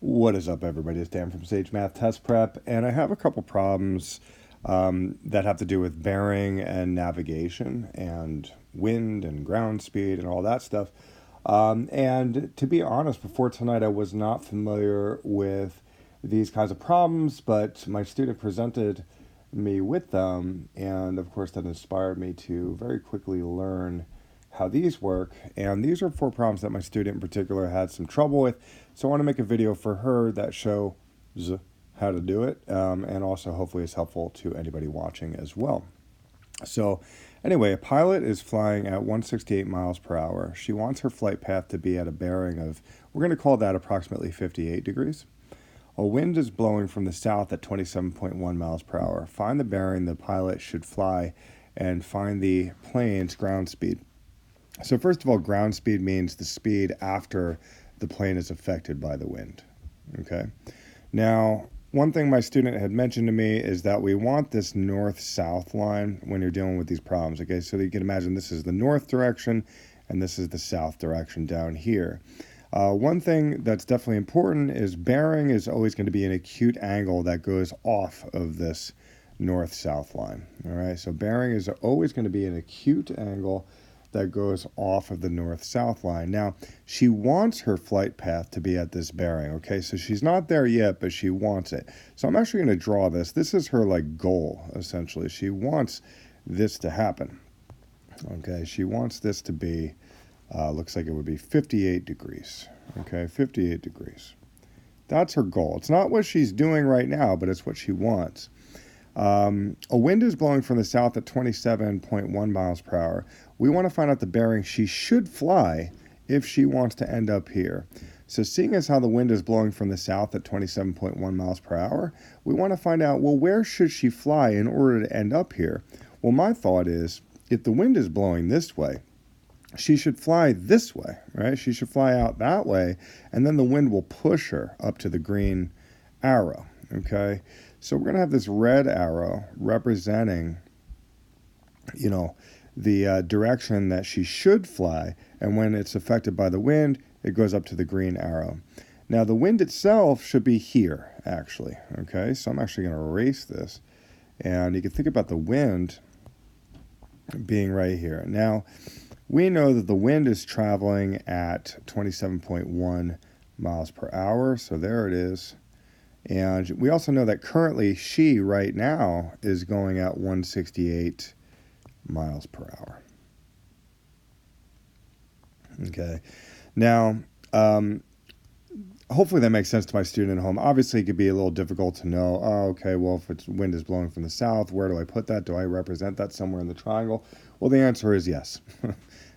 What is up, everybody? It's Dan from Sage Math Test Prep, and I have a couple problems that have to do with bearing and navigation and wind and ground speed and all that stuff. And to be honest, before tonight, I was not familiar with these kinds of problems, but my student presented me with them, and of course, that inspired me to very quickly learn how these work. And these are four problems that my student in particular had some trouble with. So I want to make a video for her that shows how to do it, and also hopefully it's helpful to anybody watching as well. So anyway, a pilot is flying at 168 miles per hour. She wants her flight path to be at a bearing of, we're going to call that approximately 58 degrees. A wind is blowing from the south at 27.1 miles per hour. Find the bearing the pilot should fly and find the plane's ground speed. So first of all, ground speed means the speed after the plane is affected by the wind. Okay. Now, one thing my student had mentioned to me is that we want this north-south line when you're dealing with these problems. Okay, so you can imagine this is the north direction and this is the south direction down here. One thing that's definitely important is bearing is always going to be an acute angle that goes off of this north-south line. All right, so bearing is always going to be an acute angle that goes off of the north-south line. Now, she wants her flight path to be at this bearing, okay? So she's not there yet, but she wants it. So I'm actually going to draw this. This is her, goal, essentially. She wants this to happen, okay? She wants this to be, looks like it would be 58 degrees, okay? 58 degrees. That's her goal. It's not what she's doing right now, but it's what she wants. A wind is blowing from the south at 27.1 miles per hour. We want to find out the bearing she should fly if she wants to end up here. So seeing as how the wind is blowing from the south at 27.1 miles per hour, we want to find out, well, where should she fly in order to end up here? Well, my thought is, if the wind is blowing this way, she should fly this way, right? She should fly out that way, and then the wind will push her up to the green arrow, okay? So we're going to have this red arrow representing, the direction that she should fly, and when it's affected by the wind, it goes up to the green arrow. Now, the wind itself should be here, actually, okay? So I'm actually going to erase this, and you can think about the wind being right here. Now, we know that the wind is traveling at 27.1 miles per hour, so there it is. And we also know that currently she, right now, is going at 168 miles per hour. Okay. Now, hopefully that makes sense to my student at home. Obviously, it could be a little difficult to know, okay, well, if it's wind is blowing from the south, where do I put that? Do I represent that somewhere in the triangle? Well, the answer is yes.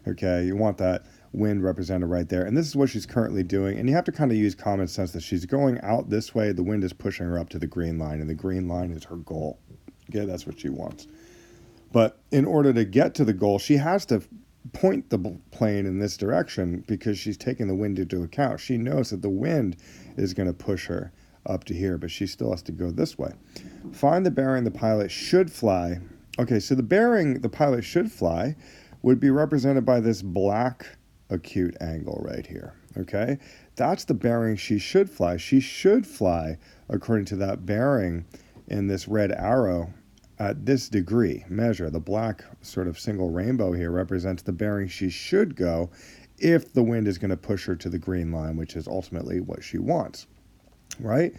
Okay, you want that wind represented right there. And this is what she's currently doing. And you have to kind of use common sense that she's going out this way. The wind is pushing her up to the green line, and the green line is her goal. Okay, that's what she wants. But in order to get to the goal, she has to point the plane in this direction because she's taking the wind into account. She knows that the wind is going to push her up to here, but she still has to go this way. Find the bearing the pilot should fly. Okay, so the bearing the pilot should fly would be represented by this black acute angle right here, okay? That's the bearing she should fly. She should fly according to that bearing in this red arrow at this degree measure. The black sort of single rainbow here represents the bearing she should go if the wind is going to push her to the green line, which is ultimately what she wants, right?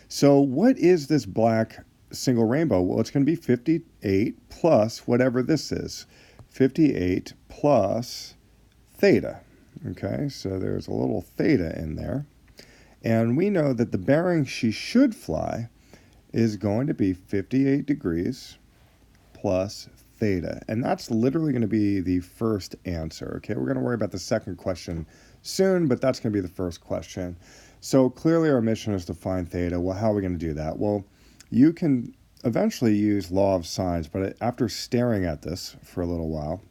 So what is this black single rainbow? Well, it's going to be 58 plus whatever this is. 58 plus theta. Okay, so there's a little theta in there. And we know that the bearing she should fly is going to be 58 degrees plus theta. And that's literally going to be the first answer. Okay, we're going to worry about the second question soon, but that's going to be the first question. So clearly our mission is to find theta. Well, how are we going to do that? Well, you can eventually use law of sines, but after staring at this for a little while,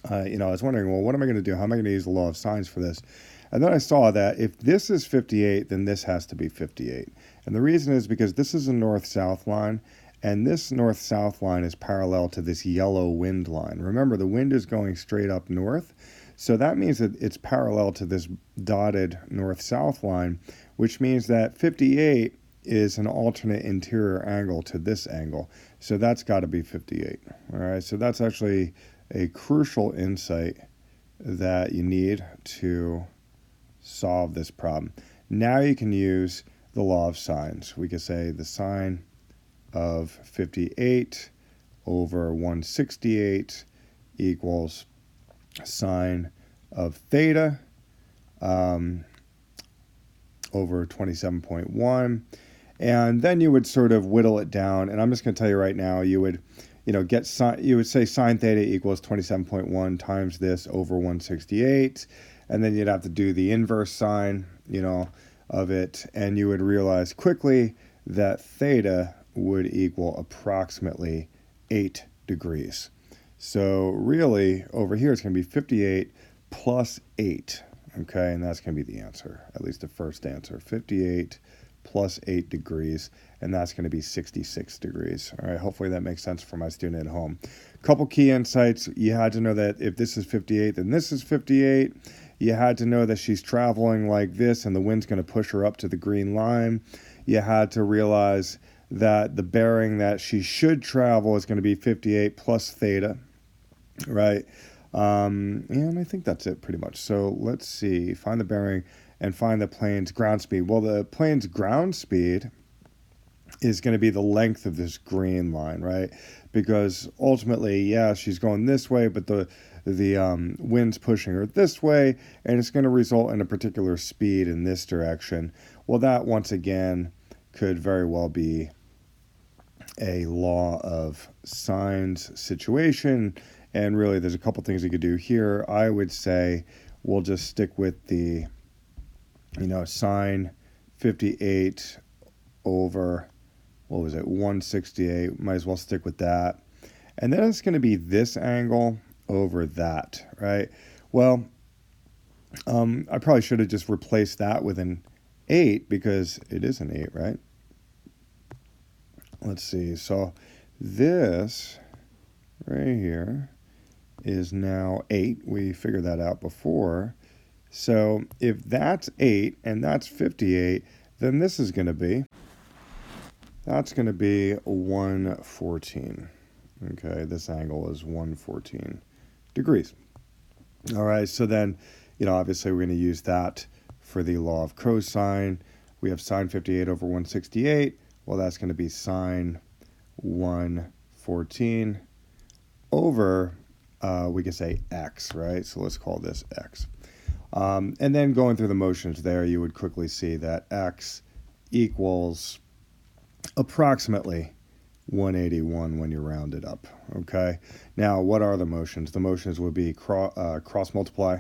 I was wondering, well, what am I going to do? How am I going to use the law of sines for this? And then I saw that if this is 58, then this has to be 58. And the reason is because this is a north-south line, and this north-south line is parallel to this yellow wind line. Remember, the wind is going straight up north, so that means that it's parallel to this dotted north-south line, which means that 58 is an alternate interior angle to this angle. So that's got to be 58. All right, so that's actually a crucial insight that you need to solve this problem. Now you can use the law of sines. We could say the sine of 58 over 168 equals sine of theta over 27.1. And then you would sort of whittle it down. And I'm just going to tell you right now, you would, you would say sine theta equals 27.1 times this over 168. And then you'd have to do the inverse sine, of it. And you would realize quickly that theta would equal approximately 8 degrees. So really, over here, it's going to be 58 plus 8. Okay, and that's going to be the answer, at least the first answer. 58 plus 8 degrees, and that's going to be 66 degrees. All right, hopefully that makes sense for my student at home. Couple key insights. You had to know that if this is 58, then this is 58. You had to know that she's traveling like this, and the wind's going to push her up to the green line. You had to realize that the bearing that she should travel is going to be 58 plus theta, right? And I think that's it pretty much. So let's see, find the bearing and find the plane's ground speed. Well, the plane's ground speed is going to be the length of this green line, right? Because ultimately, yeah, she's going this way, but the wind's pushing her this way, and it's going to result in a particular speed in this direction. Well, that once again could very well be a law of sines situation. And really, there's a couple things you could do here. I would say we'll just stick with the, sine 58 over, 168. Might as well stick with that. And then it's going to be this angle over that, right? Well, I probably should have just replaced that with an 8 because it is an 8, right? Let's see. So this right here is now 8. We figured that out before. So if that's 8 and that's 58, then this is going to be, that's going to be 114. Okay, this angle is 114 degrees. All right, so then, obviously we're going to use that for the law of cosine. We have sine 58 over 168. Well, that's going to be sine 114 over, we can say x, right? So let's call this x. And then going through the motions there, you would quickly see that x equals approximately 181 when you round it up, okay? Now, what are the motions? The motions would be cross multiply,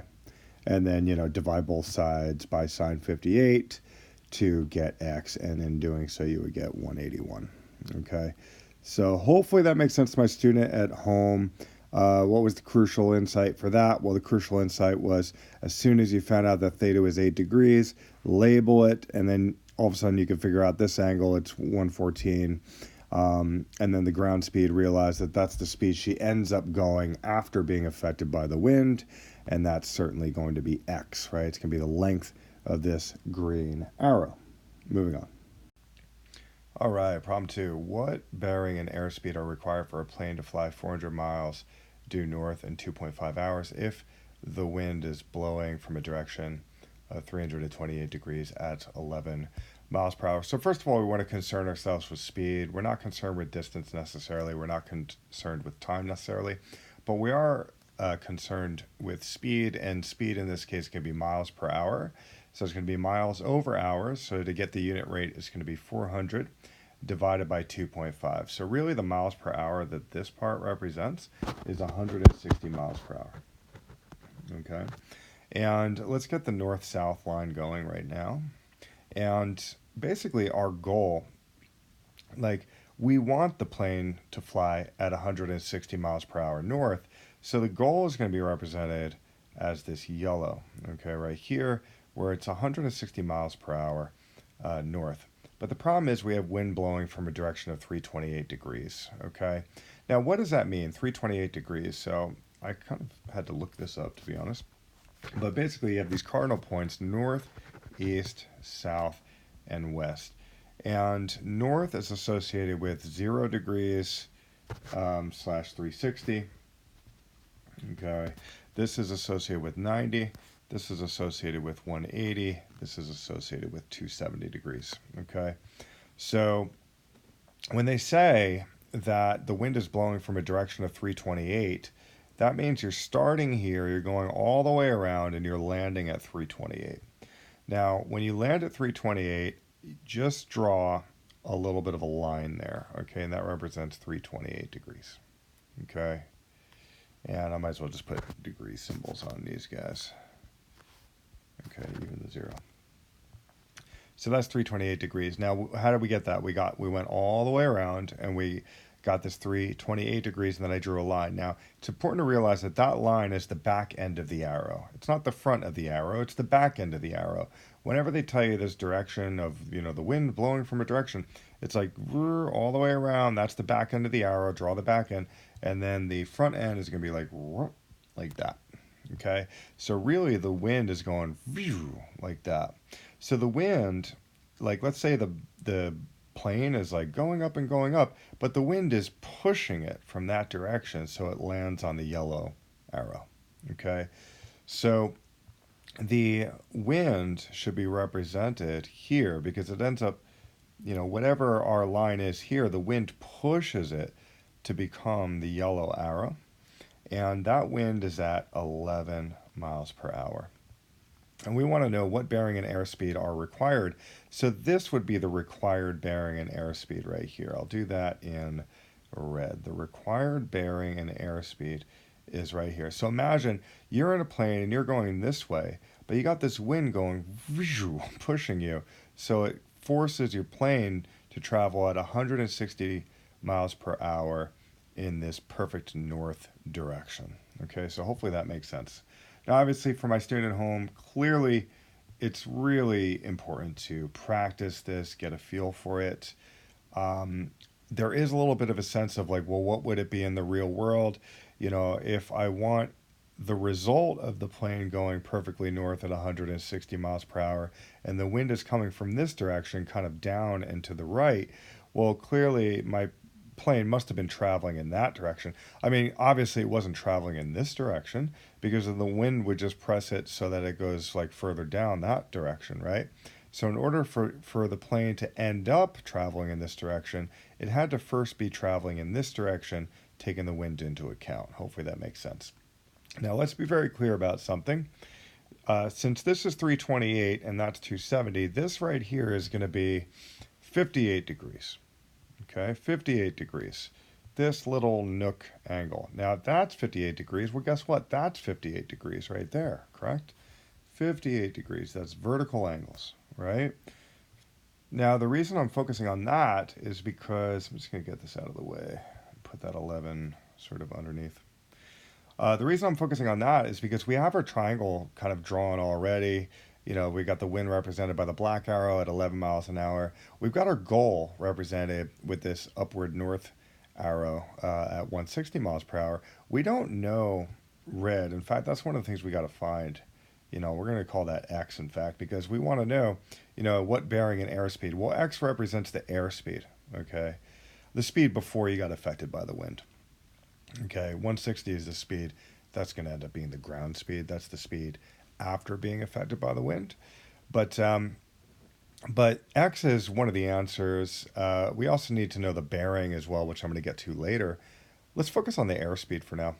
and then, divide both sides by sine 58 to get x, and in doing so, you would get 181, okay? So hopefully that makes sense to my student at home. What was the crucial insight for that? Well, the crucial insight was as soon as you found out that theta was 8 degrees, label it, and then all of a sudden you can figure out this angle, it's 114. And then the ground speed, realized that that's the speed she ends up going after being affected by the wind, and that's certainly going to be x, right? It's going to be the length of this green arrow. Moving on. All right, problem 2. What bearing and airspeed are required for a plane to fly 400 miles due north in 2.5 hours if the wind is blowing from a direction of 328 degrees at 11 miles per hour? So first of all, we want to concern ourselves with speed. We're not concerned with distance necessarily. We're not concerned with time necessarily, but we are concerned with speed, and speed in this case can be miles per hour. So it's going to be miles over hours. So to get the unit rate, it's going to be 400 divided by 2.5. So really the miles per hour that this part represents is 160 miles per hour. Okay. And let's get the north-south line going right now. And basically our goal, we want the plane to fly at 160 miles per hour north. So the goal is going to be represented as this yellow, okay, right here, where it's 160 miles per hour north. But the problem is we have wind blowing from a direction of 328 degrees, okay? Now, what does that mean, 328 degrees? So I kind of had to look this up, to be honest. But basically, you have these cardinal points, north, east, south, and west. And north is associated with 0 degrees slash 360. Okay. This is associated with 90. This is associated with 180. This is associated with 270 degrees. Okay. So when they say that the wind is blowing from a direction of 328, that means you're starting here, you're going all the way around, and you're landing at 328. Now, when you land at 328, just draw a little bit of a line there, okay? And that represents 328 degrees, okay? And I might as well just put degree symbols on these guys. Okay, even the 0. So that's 328 degrees. Now, how did we get that? We went all the way around, and we got this 328 degrees, and then I drew a line. Now, it's important to realize that that line is the back end of the arrow. It's not the front of the arrow, it's the back end of the arrow. Whenever they tell you this direction of, the wind blowing from a direction, it's like all the way around. That's the back end of the arrow. Draw the back end, and then the front end is going to be like that. Okay? So really the wind is going like that. So the wind, like let's say the plane is like going up and going up, but the wind is pushing it from that direction, so it lands on the yellow arrow. Okay, so the wind should be represented here because it ends up, whatever our line is here, the wind pushes it to become the yellow arrow, and that wind is at 11 miles per hour. And we want to know what bearing and airspeed are required. So this would be the required bearing and airspeed right here. I'll do that in red. The required bearing and airspeed is right here. So imagine you're in a plane and you're going this way, but you got this wind going pushing you. So it forces your plane to travel at 160 miles per hour in this perfect north direction. Okay, so hopefully that makes sense. Now, obviously, for my student at home, clearly it's really important to practice this, get a feel for it. There is a little bit of a sense of like, well, what would it be in the real world? If I want the result of the plane going perfectly north at 160 miles per hour and the wind is coming from this direction, kind of down and to the right, well, clearly my plane must have been traveling in that direction. I mean, obviously it wasn't traveling in this direction because the wind would just press it so that it goes like further down that direction, right? So in order for the plane to end up traveling in this direction, it had to first be traveling in this direction, taking the wind into account. Hopefully that makes sense. Now let's be very clear about something. Since this is 328 and that's 270, this right here is going to be 58 degrees. Okay, 58 degrees. This little nook angle. Now, if that's 58 degrees, well, guess what? That's 58 degrees right there, correct? 58 degrees. That's vertical angles, right? Now, the reason I'm focusing on that is because, I'm just going to get this out of the way. Put that 11 sort of underneath. The reason I'm focusing on that is because we have our triangle kind of drawn already. We got the wind represented by the black arrow at 11 miles an hour. We've got our goal represented with this upward north arrow at 160 miles per hour. We don't know red. In fact, that's one of the things we got to find. We're going to call that X, in fact, because we want to know, what bearing and airspeed. Well, X represents the airspeed, okay? The speed before you got affected by the wind. Okay, 160 is the speed. That's going to end up being the ground speed. That's the speed after being affected by the wind. But X is one of the answers. We also need to know the bearing as well, which I'm going to get to later. Let's focus on the airspeed for now.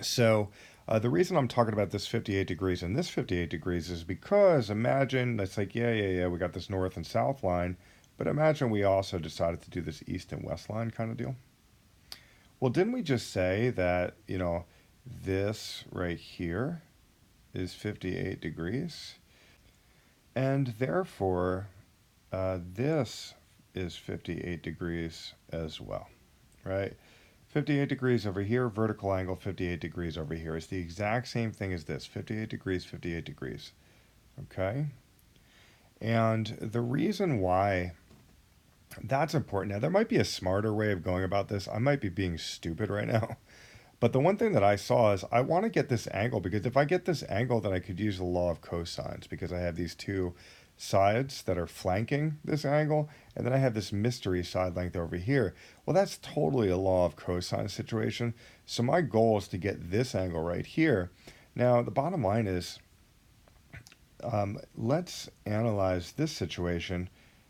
So the reason I'm talking about this 58 degrees and this 58 degrees is because imagine, it's like, yeah, we got this north and south line, but imagine we also decided to do this east and west line kind of deal. Well, didn't we just say that, this right here is 58 degrees? And therefore, this is 58 degrees as well, right? 58 degrees over here, vertical angle, 58 degrees over here. It's the exact same thing as this, 58 degrees, 58 degrees, okay? And the reason why that's important, now there might be a smarter way of going about this. I might be being stupid right now. But the one thing that I saw is I want to get this angle because if I get this angle, then I could use the law of cosines because I have these two sides that are flanking this angle, and then I have this mystery side length over here. Well, that's totally a law of cosine situation. So my goal is to get this angle right here. Now, the bottom line is, let's analyze this situation.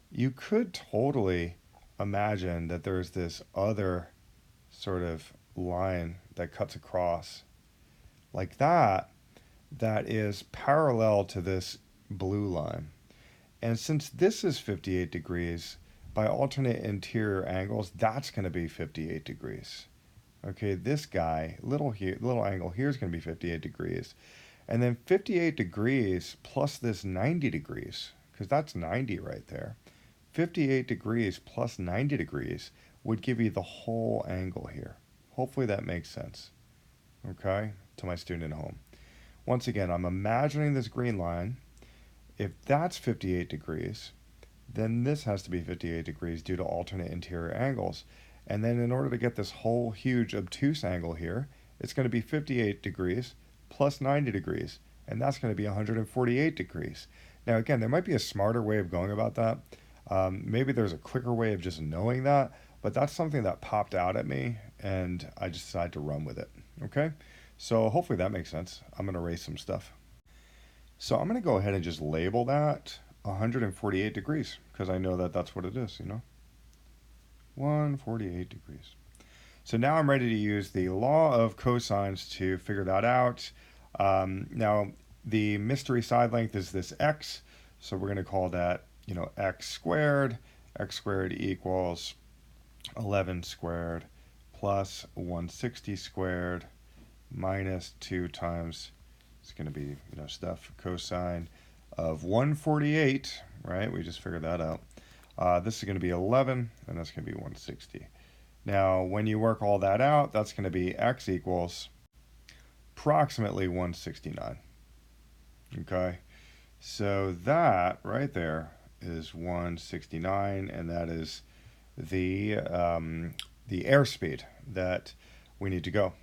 You could totally imagine that there's this other sort of line that cuts across like that, that is parallel to this blue line. And since this is 58 degrees, by alternate interior angles, that's going to be 58 degrees. Okay, this guy, little angle here is going to be 58 degrees. And then 58 degrees plus this 90 degrees, because that's 90 right there. 58 degrees plus 90 degrees would give you the whole angle here. Hopefully that makes sense, okay, to my student at home. Once again, I'm imagining this green line. If that's 58 degrees, then this has to be 58 degrees due to alternate interior angles. And then in order to get this whole huge obtuse angle here, it's going to be 58 degrees plus 90 degrees, and that's going to be 148 degrees. Now again, there might be a smarter way of going about that. Maybe there's a quicker way of just knowing that, but that's something that popped out at me, and I just decided to run with it. Okay, so hopefully that makes sense. I'm going to erase some stuff. So I'm going to go ahead and just label that 148 degrees, because I know that that's what it is, 148 degrees. So now I'm ready to use the law of cosines to figure that out. Now, the mystery side length is this x, so we're going to call that, x squared. X squared equals 11 squared plus 160 squared minus 2 times, it's going to be, stuff, cosine of 148, right? We just figured that out. This is going to be 11, and that's going to be 160. Now, when you work all that out, that's going to be x equals approximately 169. Okay, so that right there is 169, and that is the airspeed that we need to go.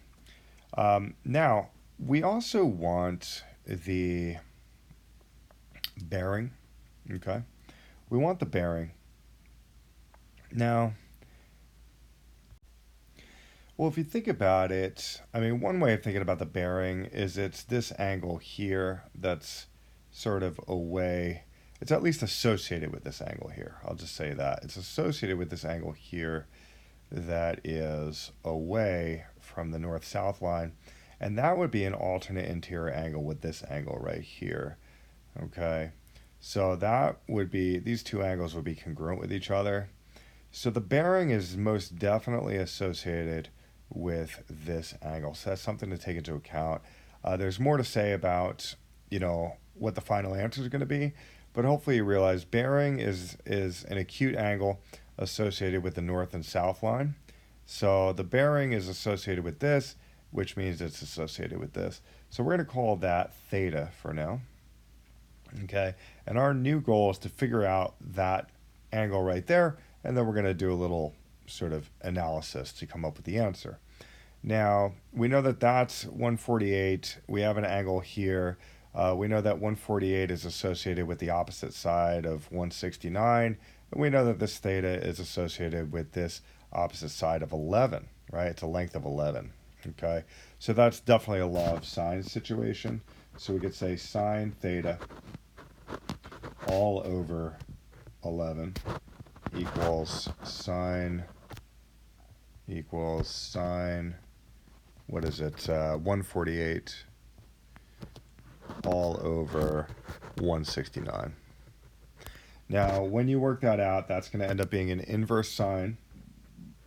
Now, we also want the bearing. Okay, we want the bearing. Now, well, if you think about it, one way of thinking about the bearing is it's this angle here that's sort of away. It's at least associated with this angle here. I'll just say that. It's associated with this angle here that is away from the north-south line. And that would be an alternate interior angle with this angle right here. Okay, so that would be, these two angles would be congruent with each other. So the bearing is most definitely associated with this angle. So that's something to take into account. There's more to say about, what the final answer is going to be, but hopefully you realize bearing is an acute angle associated with the north and south line. So the bearing is associated with this, which means it's associated with this. So we're going to call that theta for now. Okay, and our new goal is to figure out that angle right there, and then we're going to do a little sort of analysis to come up with the answer. Now, we know that that's 148. We have an angle here. We know that 148 is associated with the opposite side of 169. And we know that this theta is associated with this opposite side of 11, right? It's a length of 11, okay? So that's definitely a law of sine situation. So we could say sine theta all over 11 equals sine, what is it, 148 all over 169. Now, when you work that out, that's going to end up being an inverse sine,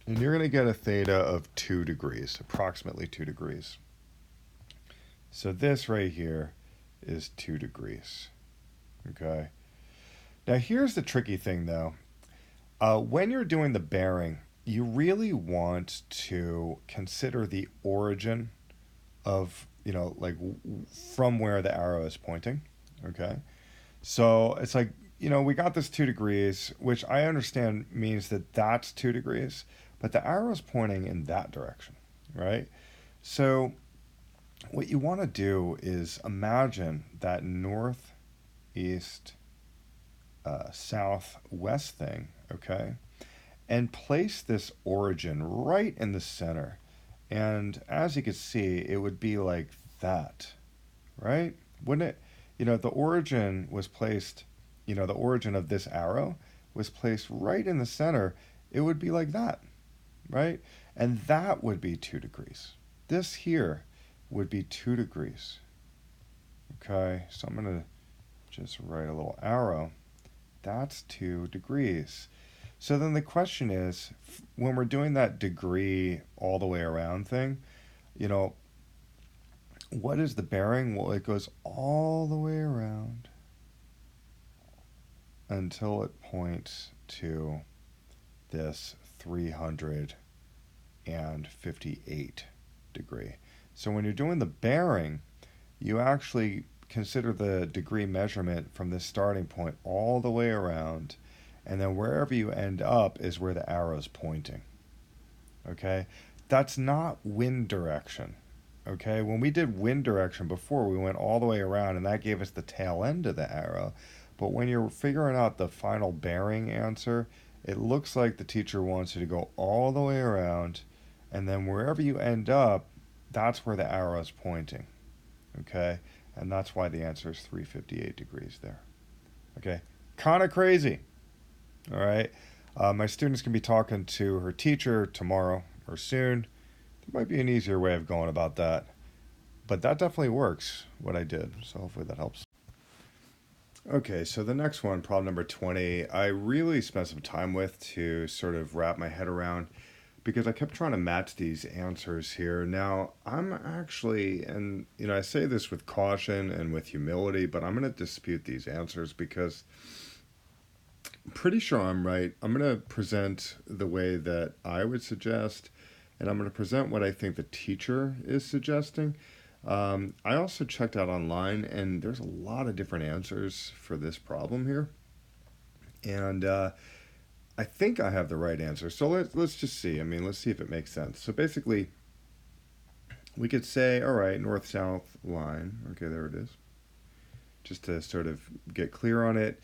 and you're going to get a theta of 2 degrees, approximately 2 degrees. So this right here is 2 degrees, okay? Now, here's the tricky thing, though. When you're doing the bearing, you really want to consider the origin of, from where the arrow is pointing, okay? So it's like, we got this 2 degrees, which I understand means that that's 2 degrees, but the arrow is pointing in that direction, right? So what you want to do is imagine that northeast southwest thing, okay? And place this origin right in the center. And as you can see, it would be like that, right? Wouldn't it? The origin was placed, the origin of this arrow was placed right in the center. It would be like that, right? And that would be 2 degrees. This here would be 2 degrees. Okay, so I'm going to just write a little arrow. That's 2 degrees. So then the question is, when we're doing that degree all the way around thing, you know, what is the bearing? Well, it goes all the way around until it points to this 358 degree. So when you're doing the bearing, you actually consider the degree measurement from this starting point all the way around, and then wherever you end up is where the arrow's pointing. Okay? That's not wind direction. Okay? When we did wind direction before, we went all the way around, and that gave us the tail end of the arrow. But when you're figuring out the final bearing answer, it looks like the teacher wants you to go all the way around, and then wherever you end up, that's where the arrow is pointing. Okay? And that's why the answer is 358 degrees there. Okay? Kind of crazy. All right? My student's going to be talking to her teacher tomorrow or soon. There might be an easier way of going about that. But that definitely works, what I did. So hopefully that helps. Okay, so the next one, problem number 20, I really spent some time with to sort of wrap my head around because I kept trying to match these answers here. Now, I'm actually, and I say this with caution and with humility, but I'm going to dispute these answers because I'm pretty sure I'm right. I'm going to present the way that I would suggest, and I'm going to present what I think the teacher is suggesting. I also checked out online, and there's a lot of different answers for this problem here. And I think I have the right answer. So let's just see. Let's see if it makes sense. So basically, we could say, all right, north-south line. Okay, there it is. Just to sort of get clear on it.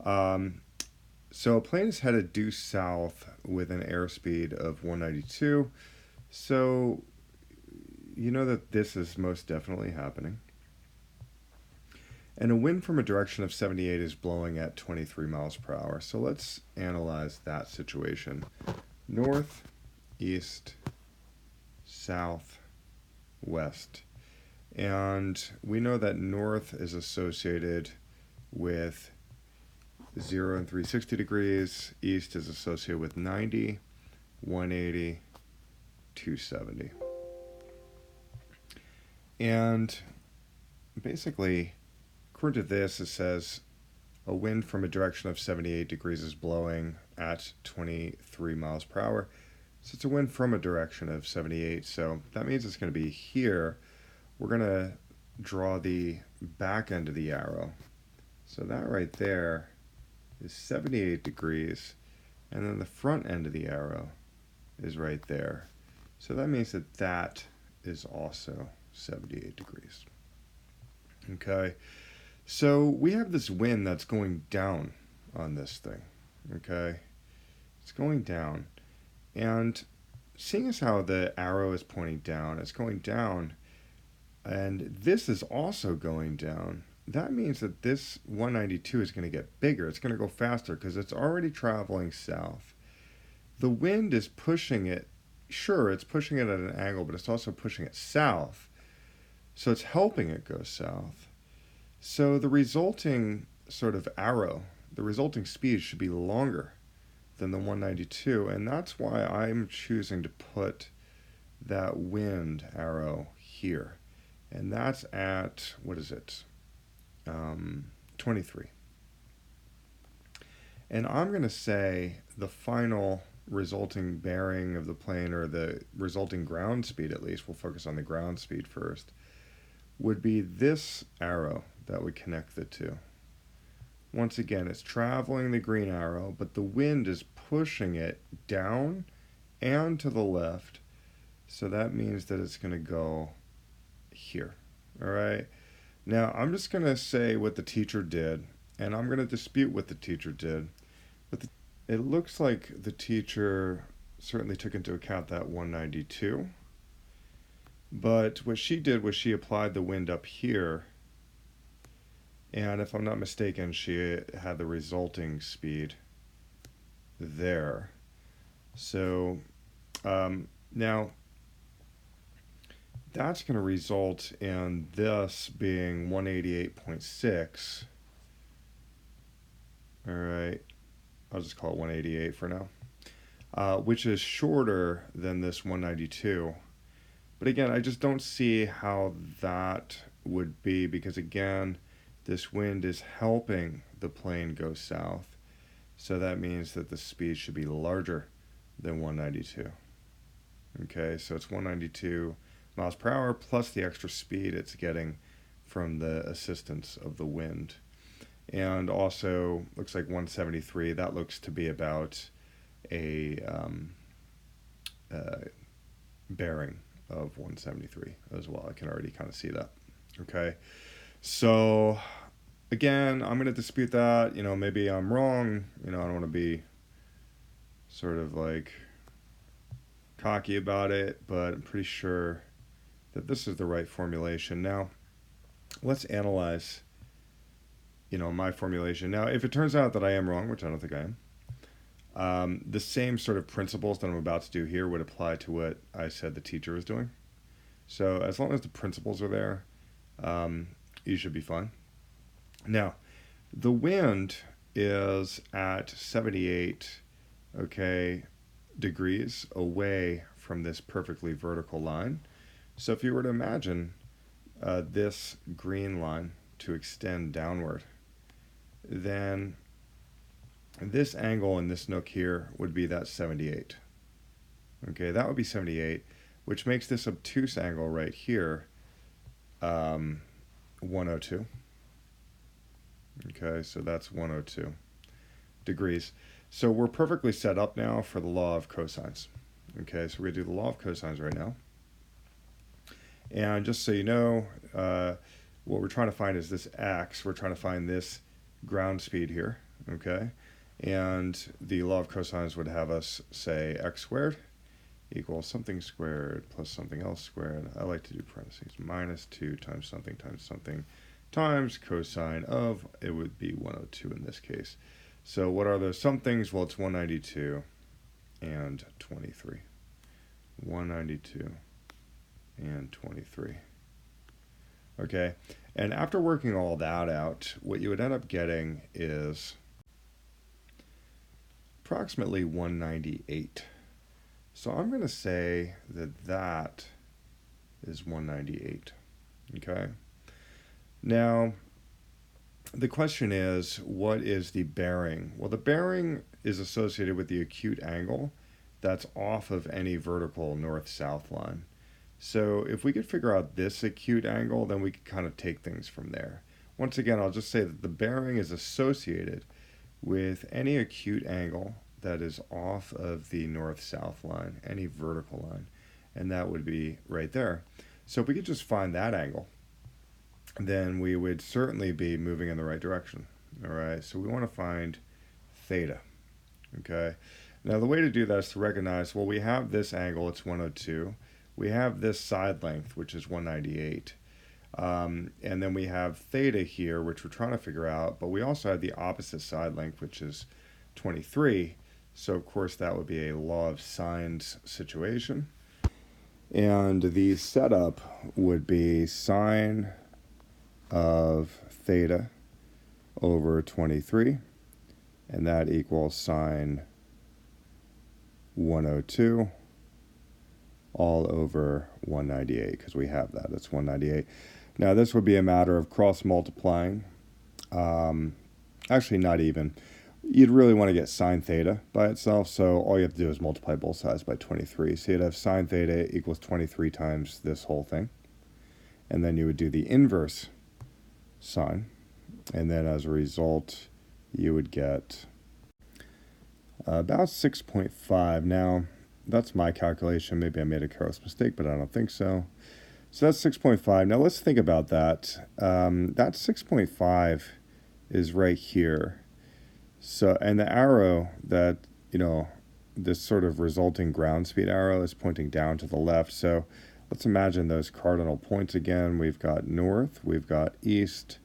So a plane is headed due south with an airspeed of 192. So you know that this is most definitely happening. And a wind from a direction of 78 is blowing at 23 miles per hour. So let's analyze that situation. North, east, south, west. And we know that north is associated with 0 and 360 degrees. East is associated with 90, 180, 270. And basically, according to this, it says a wind from a direction of 78 degrees is blowing at 23 miles per hour. So it's a wind from a direction of 78. So that means it's going to be here. We're going to draw the back end of the arrow. So that right there is 78 degrees. And then the front end of the arrow is right there. So that means that that is also 78 degrees. Okay, so we have this wind that's going down on this thing. Okay, it's going down, and seeing as how the arrow is pointing down, it's going down, and this is also going down. That means that this 192 is going to get bigger. It's going to go faster because it's already traveling south. The wind is pushing it. Sure, it's pushing it at an angle, but it's also pushing it south. So it's helping it go south. So the resulting sort of arrow, the resulting speed should be longer than the 192. And that's why I'm choosing to put that wind arrow here. And that's at, 23. And I'm going to say the final resulting bearing of the plane, or the resulting ground speed at least, we'll focus on the ground speed first, would be this arrow that would connect the two. Once again, it's traveling the green arrow, but the wind is pushing it down and to the left. So that means that it's going to go here. All right. Now, I'm just going to say what the teacher did, and I'm going to dispute what the teacher did. But it looks like the teacher certainly took into account that 192. But what she did was she applied the wind up here. And if I'm not mistaken, she had the resulting speed there. So now that's going to result in this being 188.6. All right, I'll just call it 188 for now, which is shorter than this 192. But again, I just don't see how that would be, because again, this wind is helping the plane go south. So that means that the speed should be larger than 192. Okay, so it's 192 miles per hour plus the extra speed it's getting from the assistance of the wind. And also looks like 173, that looks to be about a bearing of 173 as well. I can already kind of see that. Okay, so again, I'm going to dispute that. Maybe I'm wrong. I don't want to be sort of like cocky about it, but I'm pretty sure that this is the right formulation. Now, let's analyze, my formulation. Now, if it turns out that I am wrong, which I don't think I am, the same sort of principles that I'm about to do here would apply to what I said the teacher was doing. So as long as the principles are there, you should be fine. Now, the wind is at 78, degrees away from this perfectly vertical line. So if you were to imagine this green line to extend downward, then this angle in this nook here would be that 78. Okay, that would be 78, which makes this obtuse angle right here 102. Okay, so that's 102 degrees. So we're perfectly set up now for the law of cosines. Okay, so we're going to do the law of cosines right now. And just so you know, what we're trying to find is this x. We're trying to find this ground speed here, okay? And the law of cosines would have us say x squared equals something squared plus something else squared. I like to do parentheses. Minus 2 times something times cosine of, it would be 102 in this case. So what are those somethings? Well, it's 192 and 23. 192 and 23. Okay, and after working all that out, what you would end up getting is approximately 198. So I'm going to say that that is 198. Okay. Now, the question is, what is the bearing? Well, the bearing is associated with the acute angle that's off of any vertical north-south line. So if we could figure out this acute angle, then we could kind of take things from there. Once again, I'll just say that the bearing is associated with any acute angle that is off of the north-south line, any vertical line, and that would be right there. So if we could just find that angle, then we would certainly be moving in the right direction. All right, so we want to find theta. Okay, now the way to do that is to recognize, well, we have this angle, it's 102. We have this side length, which is 198. And then we have theta here, which we're trying to figure out, but we also have the opposite side length, which is 23. So, of course, that would be a law of sines situation. And the setup would be sine of theta over 23, and that equals sine 102 all over 198, because we have that. It's 198. Now, this would be a matter of cross-multiplying. Actually, not even. You'd really want to get sine theta by itself, so all you have to do is multiply both sides by 23. So you'd have sine theta equals 23 times this whole thing. And then you would do the inverse sine. And then as a result, you would get about 6.5. Now, that's my calculation. Maybe I made a careless mistake, but I don't think so. So that's 6.5. Now let's think about that. That 6.5 is right here. So, and the arrow that, this sort of resulting ground speed arrow is pointing down to the left. So let's imagine those cardinal points again. We've got north, we've got east,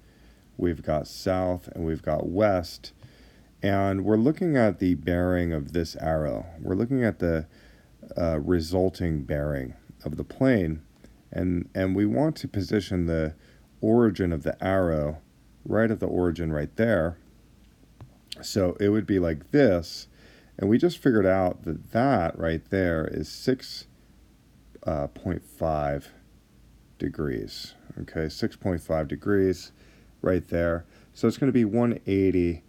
we've got south, and we've got west. And we're looking at the bearing of this arrow. We're looking at the resulting bearing of the plane. And we want to position the origin of the arrow right at the origin right there. So it would be like this. And we just figured out that that right there is 6.5 degrees. Okay, 6.5 degrees right there. So it's going to be 180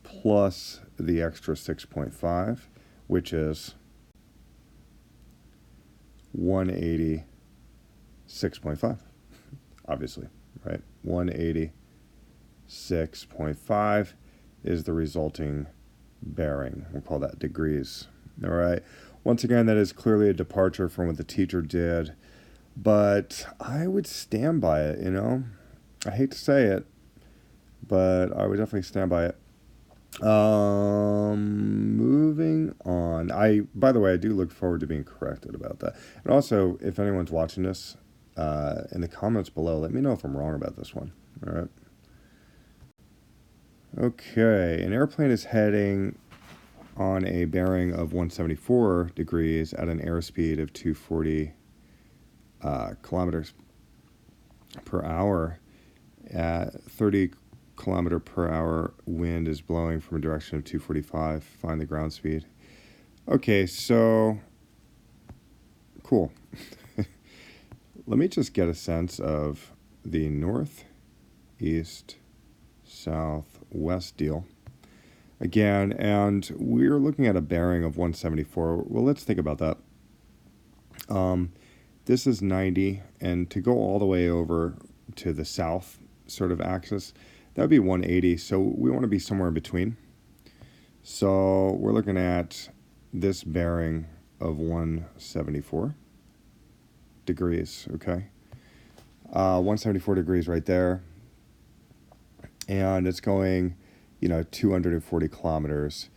plus the extra 6.5, which is 186.5, obviously, right? 186.5 is the resulting bearing. We'll call that degrees. All right. Once again, that is clearly a departure from what the teacher did, but I would stand by it, I hate to say it, but I would definitely stand by it. Moving on. By the way, I do look forward to being corrected about that. And also, if anyone's watching this, in the comments below, let me know if I'm wrong about this one. All right. Okay, an airplane is heading on a bearing of 174 degrees at an airspeed of 240 kilometers per hour. At 30 kilometer per hour wind is blowing from a direction of 245. Find the ground speed. Okay, so cool. Let me just get a sense of the north, east, south, west deal again, and we're looking at a bearing of 174. Well, let's think about that. This is 90, and to go all the way over to the south sort of axis, that would be 180. So we want to be somewhere in between. So we're looking at this bearing of 174 degrees. Okay, 174 degrees right there. And it's going, 240 kilometers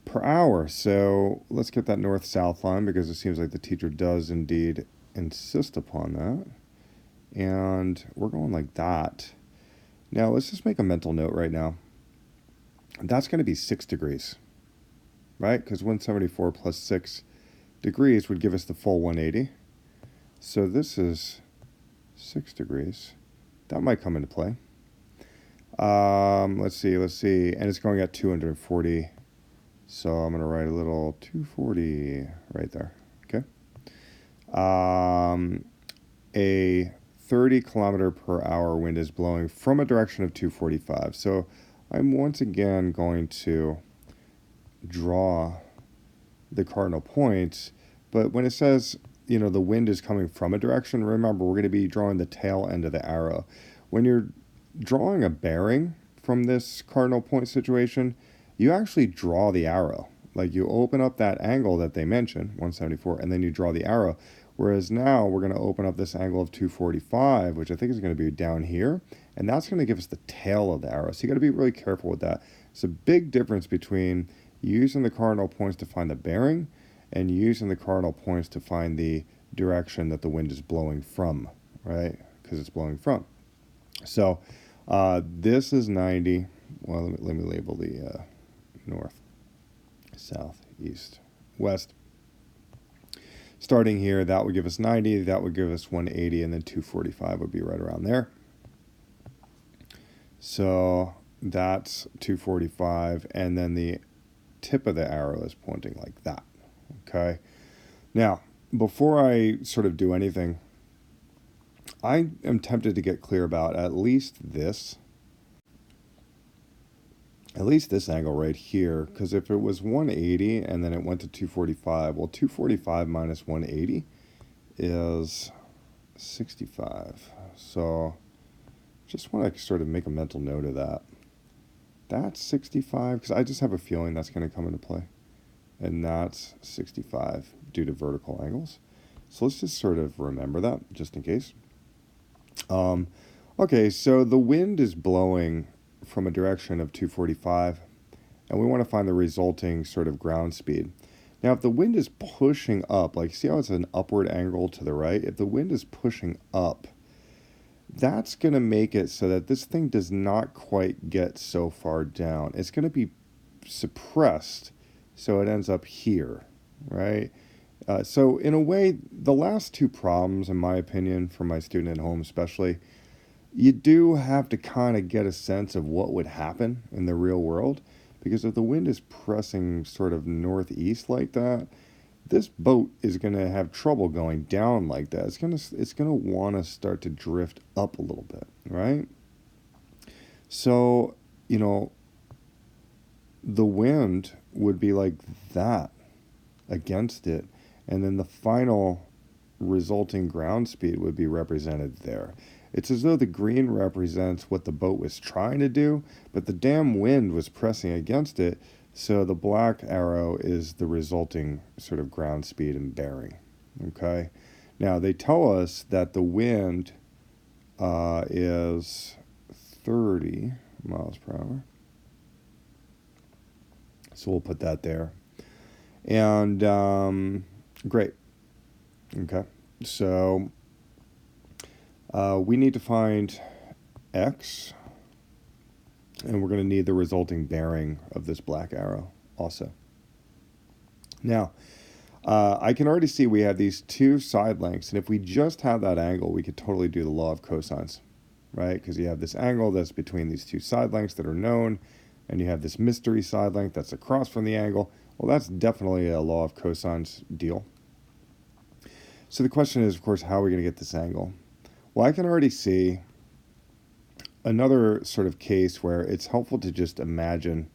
per hour. So let's get that north-south line, because it seems like the teacher does indeed insist upon that. And we're going like that. Now, let's just make a mental note right now. That's going to be 6 degrees, right? Because 174 plus 6 degrees would give us the full 180. So this is 6 degrees. That might come into play. Let's see, and it's going at 240, so I'm going to write a little 240 right there, okay? A 30 kilometer per hour wind is blowing from a direction of 245, so I'm once again going to draw the cardinal points, but when it says, the wind is coming from a direction, remember, we're going to be drawing the tail end of the arrow. When you're drawing a bearing from this cardinal point situation, you actually draw the arrow. Like, you open up that angle that they mentioned, 174, and then you draw the arrow. Whereas now we're going to open up this angle of 245, which I think is going to be down here, and that's going to give us the tail of the arrow. So you got to be really careful with that. It's a big difference between using the cardinal points to find the bearing and using the cardinal points to find the direction that the wind is blowing from, right? Because it's blowing from. So this is 90. Well, let me label the north, south, east, west. Starting here, that would give us 90, that would give us 180, and then 245 would be right around there. So that's 245, and then the tip of the arrow is pointing like that, okay? Now, before I sort of do anything, I am tempted to get clear about at least this angle right here, because if it was 180 and then it went to 245, well, 245 minus 180 is 65. So just want to sort of make a mental note of that. That's 65, because I just have a feeling that's going to come into play. And that's 65 due to vertical angles. So let's just sort of remember that, just in case. Okay, so the wind is blowing from a direction of 245, and we want to find the resulting sort of ground speed. Now, if the wind is pushing up, like see how it's an upward angle to the right? If the wind is pushing up, that's going to make it so that this thing does not quite get so far down. It's going to be suppressed, so it ends up here, right? So in a way, the last two problems, in my opinion, for my student at home especially, you do have to kind of get a sense of what would happen in the real world. Because if the wind is pressing sort of northeast like that, this boat is going to have trouble going down like that. It's going to want to start to drift up a little bit, right? So, you know, the wind would be like that against it, and then the final resulting ground speed would be represented there. It's as though the green represents what the boat was trying to do, but the damn wind was pressing against it, so the black arrow is the resulting sort of ground speed and bearing. Okay? Now, they tell us that the wind is 30 miles per hour. So we'll put that there. And great. Okay. So we need to find x, and we're going to need the resulting bearing of this black arrow also. Now, I can already see we have these two side lengths, and if we just have that angle, we could totally do the law of cosines, right? Because you have this angle that's between these two side lengths that are known, and you have this mystery side length that's across from the angle. Well, that's definitely a law of cosines deal. So the question is, of course, how are we going to get this angle? Well, I can already see another sort of case where it's helpful to just imagine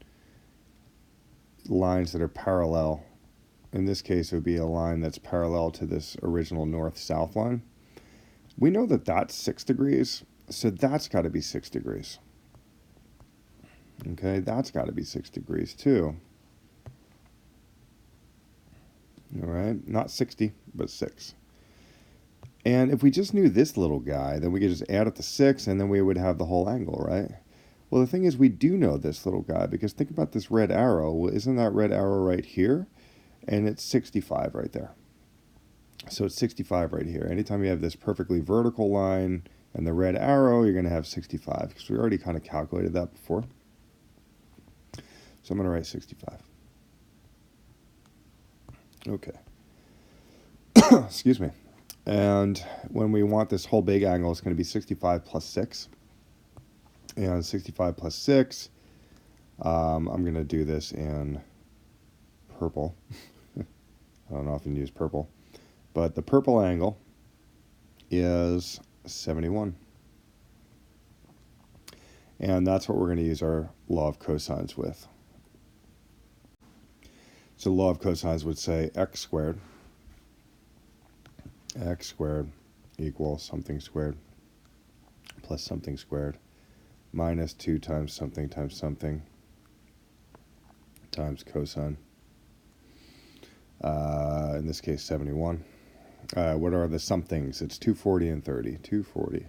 lines that are parallel. In this case, it would be a line that's parallel to this original north-south line. We know that that's 6 degrees, so that's got to be 6 degrees. Okay, that's got to be 6 degrees too. All right, not 60, but 6. And if we just knew this little guy, then we could just add up to 6, and then we would have the whole angle, right? Well, the thing is, we do know this little guy, because think about this red arrow. Well, isn't that red arrow right here? And it's 65 right there. So it's 65 right here. Anytime you have this perfectly vertical line and the red arrow, you're going to have 65, because we already kind of calculated that before. So I'm going to write 65. Okay. Excuse me. And when we want this whole big angle, it's going to be 65 plus 6. And 65 plus 6, I'm going to do this in purple. I don't often use purple. But the purple angle is 71. And that's what we're going to use our law of cosines with. So the law of cosines would say x squared equals something squared plus something squared minus 2 times something times cosine. In this case, 71. What are the somethings? It's 240 and 30. 240,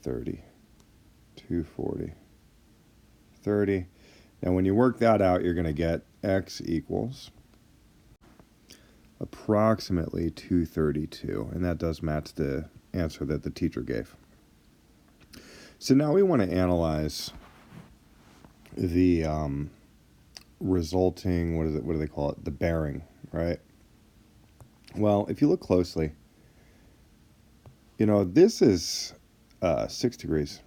30, 240, 30. Now, when you work that out, you're going to get x equals approximately 232, and that does match the answer that the teacher gave. So now we want to analyze the resulting, what do they call it? The bearing, right? Well, if you look closely, you know, this is 6 degrees.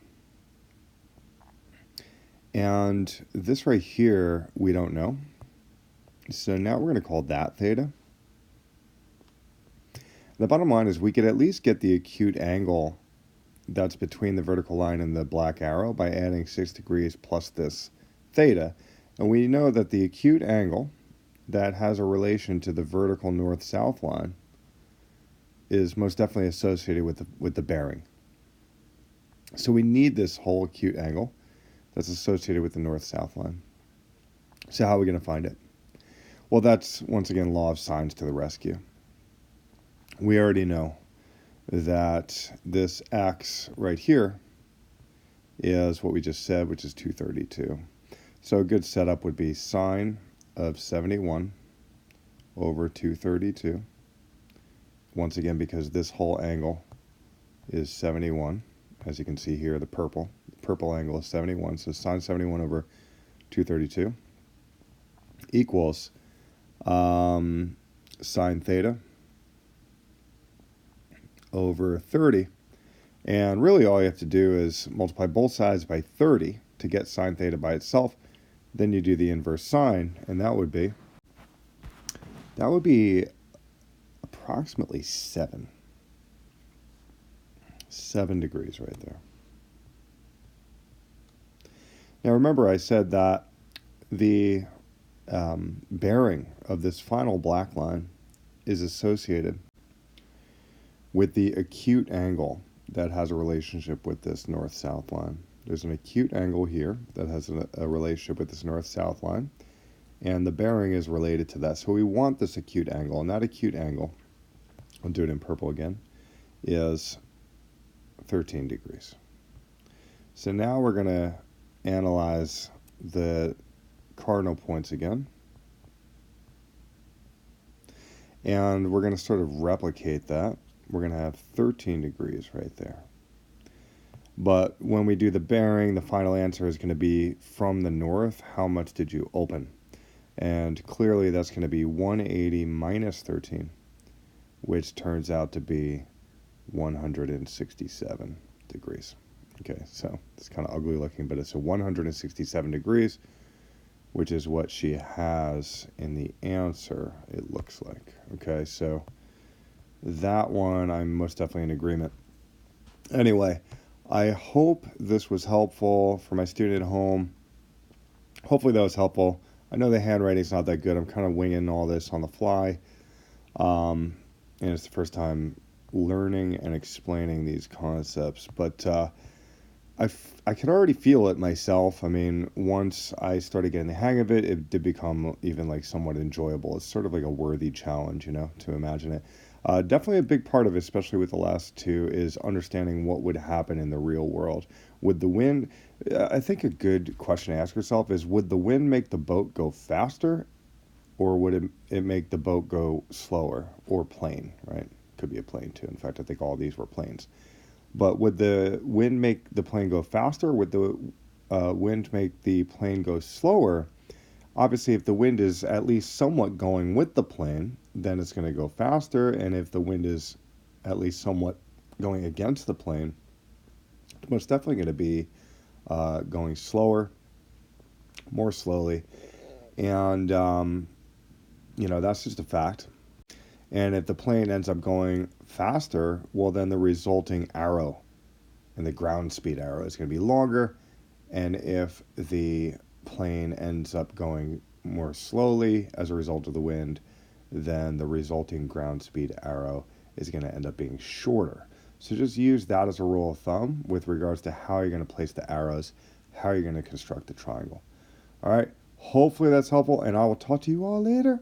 And this right here, we don't know. So now we're going to call that theta. The bottom line is we could at least get the acute angle that's between the vertical line and the black arrow by adding 6 degrees plus this theta. And we know that the acute angle that has a relation to the vertical north-south line is most definitely associated with the bearing. So we need this whole acute angle that's associated with the north-south line. So how are we going to find it? Well, that's, once again, law of sines to the rescue. We already know that this x right here is what we just said, which is 232. So a good setup would be sine of 71 over 232. Once again, because this whole angle is 71. As you can see here, the purple angle is 71. So sine 71 over 232 equals sine theta over 30. And really all you have to do is multiply both sides by 30 to get sine theta by itself. Then you do the inverse sine, and that would be approximately 7 degrees right there. Now remember I said that the bearing of this final black line is associated with the acute angle that has a relationship with this north-south line. There's an acute angle here that has a relationship with this north-south line, and the bearing is related to that. So we want this acute angle, and that acute angle, I'll do it in purple again, is 13 degrees. So now we're going to analyze the cardinal points again, and we're going to sort of replicate that. We're going to have 13 degrees right there. But when we do the bearing, the final answer is going to be from the north, how much did you open? And clearly that's going to be 180 minus 13, which turns out to be 167 degrees. Okay, so it's kind of ugly looking, but it's a 167 degrees, which is what she has in the answer, it looks like. Okay, so that one I'm most definitely in agreement. Anyway, I hope this was helpful for my student at home. Hopefully that was helpful. I know the handwriting's not that good. I'm kind of winging all this on the fly. And it's the first time learning and explaining these concepts. But I could already feel it myself. I mean, once I started getting the hang of it, it did become even like somewhat enjoyable. It's sort of like a worthy challenge, you know, to imagine it. Definitely a big part of it, especially with the last two, is understanding what would happen in the real world. Would the wind, I think a good question to ask yourself is, would the wind make the boat go faster, or would it make the boat go slower, or plane, right? Could be a plane too. In fact, I think all these were planes. But would the wind make the plane go faster? Would the wind make the plane go slower? Obviously, if the wind is at least somewhat going with the plane, then it's going to go faster. And if the wind is at least somewhat going against the plane, it's most definitely going to be going slower, more slowly. And, you know, that's just a fact. And if the plane ends up going faster, well, then the resulting arrow and the ground speed arrow is going to be longer. And if the plane ends up going more slowly as a result of the wind, then the resulting ground speed arrow is going to end up being shorter. So just use that as a rule of thumb with regards to how you're going to place the arrows, how you're going to construct the triangle. All right, hopefully that's helpful, and I will talk to you all later.